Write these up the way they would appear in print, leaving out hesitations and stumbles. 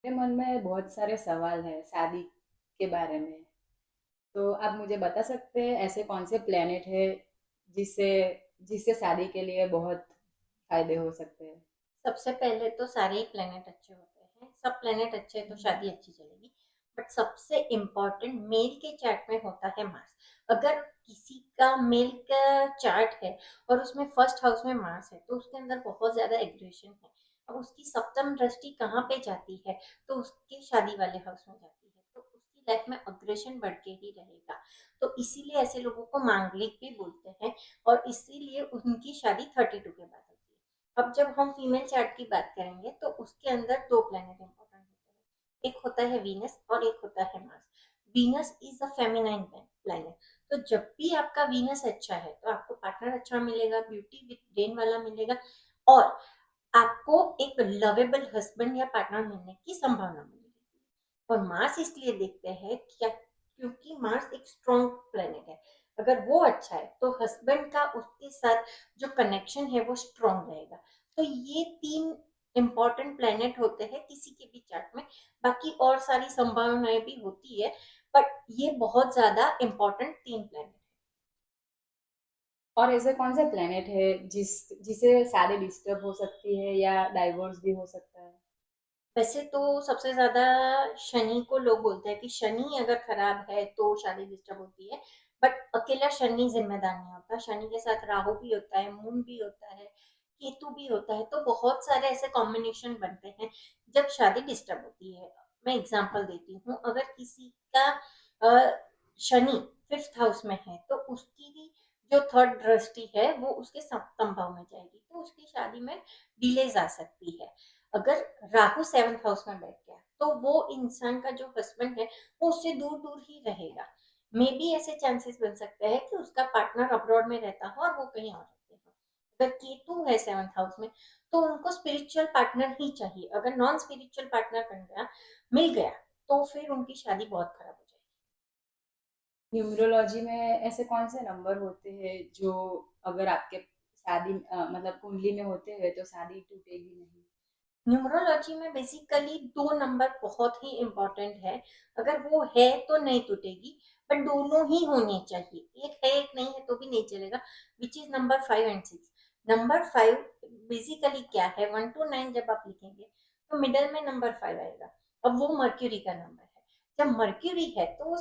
मेरे मन में बहुत सारे सवाल हैं शादी के बारे में। तो आप मुझे बता सकते हैं ऐसे कौन से प्लेनेट है जिससे जिससे शादी के लिए बहुत फायदे हो सकते हैं। सबसे पहले तो सारे ही प्लेनेट अच्छे होते हैं। सब प्लेनेट अच्छे हैं तो शादी अच्छी चलेगी। बट सबसे इम्पोर्टेंट मेल के चार्ट में होता है मार्स। अगर किसी का मेल का चार्ट है और उसमें फर्स्ट हाउस में मार्स है तो उसके अंदर बहुत ज्यादा एग्रेशन है। अब उसकी सप्तम दृष्टि कहाँ पे जाती है? तो उसके शादी वाले हाउस में जाती है, तो उसकी लाइफ में अग्रेशन बढ़ के ही रहेगा। तो इसीलिए ऐसे लोगों को मांगलिक भी बोलते हैं। और इसीलिए उनकी शादी 32 के बाद होती है। अब जब हम फीमेल चार्ट की बात करेंगे तो उसके अंदर दो प्लेनेट इंपॉर्टेंट होते हैं। एक होता है वीनस और एक होता है Mars. Venus is a feminine planet. तो जब भी आपका वीनस अच्छा है तो आपको पार्टनर अच्छा मिलेगा, ब्यूटी विद ब्रेन वाला मिलेगा, और आपको एक लवेबल हस्बैंड या पार्टनर मिलने की संभावना मिलेगी। और मार्स इसलिए देखते हैं क्या, क्योंकि मार्स एक स्ट्रॉन्ग प्लेनेट है। अगर वो अच्छा है तो हस्बैंड का उसके साथ जो कनेक्शन है वो स्ट्रॉन्ग रहेगा। तो ये तीन इंपॉर्टेंट प्लेनेट होते हैं किसी के भी चार्ट में। बाकी और सारी संभावनाएं भी होती है, बट ये बहुत ज्यादा इंपॉर्टेंट तीन प्लेनेट। और ऐसे कौन से प्लेनेट है जिसे शादी डिस्टर्ब हो सकती है या डाइवोर्स भी हो सकता है। वैसे तो सबसे ज्यादा शनि को लोग बोलते हैं कि शनि अगर खराब है तो शादी डिस्टर्ब होती है। बट अकेला शनि जिम्मेदार नहीं होता। शनि के साथ राहु भी होता है, मून भी होता है, केतु भी होता है। तो बहुत सारे ऐसे कॉम्बिनेशन बनते हैं जब शादी डिस्टर्ब होती है। मैं एग्जांपल देती हूँ। अगर किसी का शनि फिफ्थ हाउस में है तो उसकी जो थर्ड दृष्टि है वो उसके सप्तम भाव में जाएगी, तो उसकी शादी में डिलेज आ सकती है। अगर राहु सेवंथ हाउस में बैठ गया तो वो इंसान का जो हस्बैंड है वो उससे दूर दूर ही रहेगा। मे बी ऐसे चांसेस बन सकते हैं कि उसका पार्टनर अब्रॉड में रहता हो और वो कहीं और रहते हो। अगर केतु है सेवंथ हाउस में तो उनको स्पिरिचुअल पार्टनर ही चाहिए। अगर नॉन स्पिरिचुअल पार्टनर बन गया, मिल गया, तो फिर उनकी शादी बहुत खराब हो जाएगी। न्यूमरोलॉजी में ऐसे कौन से नंबर होते हैं जो अगर आपके शादी मतलब कुंडली में होते हैं तो शादी टूटेगी नहीं। न्यूमरोलॉजी में बेसिकली दो नंबर बहुत ही इंपॉर्टेंट है। अगर वो है तो नहीं टूटेगी, बट दोनों ही होने चाहिए। एक है एक नहीं है तो भी नहीं चलेगा। Which is number 5 and 6। Number 5 basically क्या है, 1 to 9 जब आप लिखेंगे तो मिडल में नंबर 5 आएगा। अब वो मर्क्यूरी का नंबर है। जब मर्क्यूरी है तो वो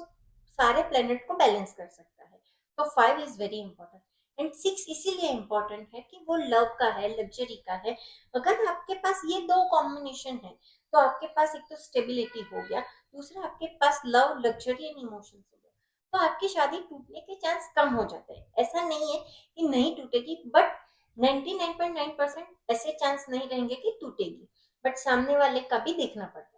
सारे प्लेनेट को बैलेंस कर सकता है। तो 5 इज वेरी इंपॉर्टेंट। एंड 6 इसीलिए इंपॉर्टेंट है कि वो लव का है, लग्जरी का है। अगर आपके पास ये दो कॉम्बिनेशन है तो आपके पास एक तो स्टेबिलिटी हो गया, दूसरा आपके पास लव, लग्जरी एंड इमोशंस हो गया। तो आपकी शादी टूटने के चांस कम हो जाते हैं। ऐसा नहीं है कि नहीं टूटेगी, बट 99.9% ऐसे चांस नहीं रहेंगे कि टूटेगी। बट सामने वाले का भी देखना पड़ता है।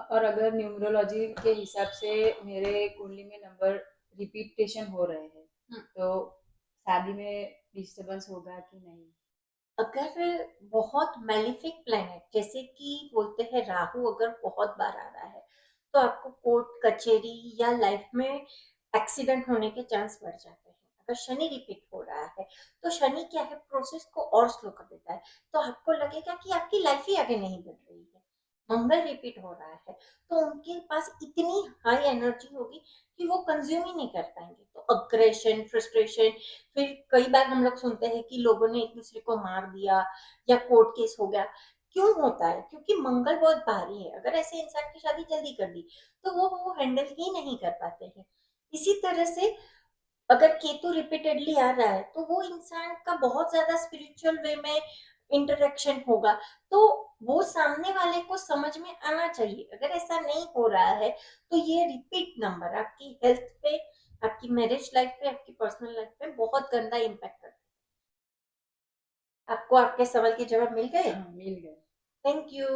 और अगर न्यूमरोलॉजी के हिसाब से मेरे कुंडली में नंबर रिपीटेशन हो रहे हैं हम्म। तो शादी में डिस्टरबेंस होगा कि नहीं। अगर बहुत मैलिफिक प्लेनेट जैसे कि बोलते हैं राहु अगर बहुत बार आ रहा है तो आपको कोर्ट कचेरी या लाइफ में एक्सीडेंट होने के चांस बढ़ जाते हैं। अगर शनि रिपीट हो रहा है तो शनि क्या है, प्रोसेस को और स्लो कर देता है। तो आपको लगेगा कि आपकी लाइफ ही आगे नहीं बढ़ रही है। मंगल रिपीट हो रहा है तो उनके पास इतनी हाई एनर्जी होगी कि वो कंज्यूम ही नहीं कर पाएंगे। तो अग्रेशन, फ्रस्ट्रेशन, फिर कई बार हम लोग सुनते हैं कि लोगों ने एक दूसरे को मार दिया या कोर्ट केस हो गया। क्यों होता है? क्योंकि मंगल बहुत भारी है। अगर ऐसे इंसान की शादी जल्दी कर दी तो वो हैंडल ही नहीं कर पाते हैं। इसी तरह से अगर केतु रिपीटेडली आ रहा है तो वो इंसान का बहुत ज्यादा स्पिरिचुअल वे में इंटरेक्शन होगा। तो वो सामने वाले को समझ में आना चाहिए। अगर ऐसा नहीं हो रहा है तो ये रिपीट नंबर आपकी हेल्थ पे, आपकी मैरिज लाइफ पे, आपकी पर्सनल लाइफ पे बहुत गंदा इम्पैक्ट करता है। आपको आपके सवाल के जवाब मिल गए? हाँ मिल गए। Thank you.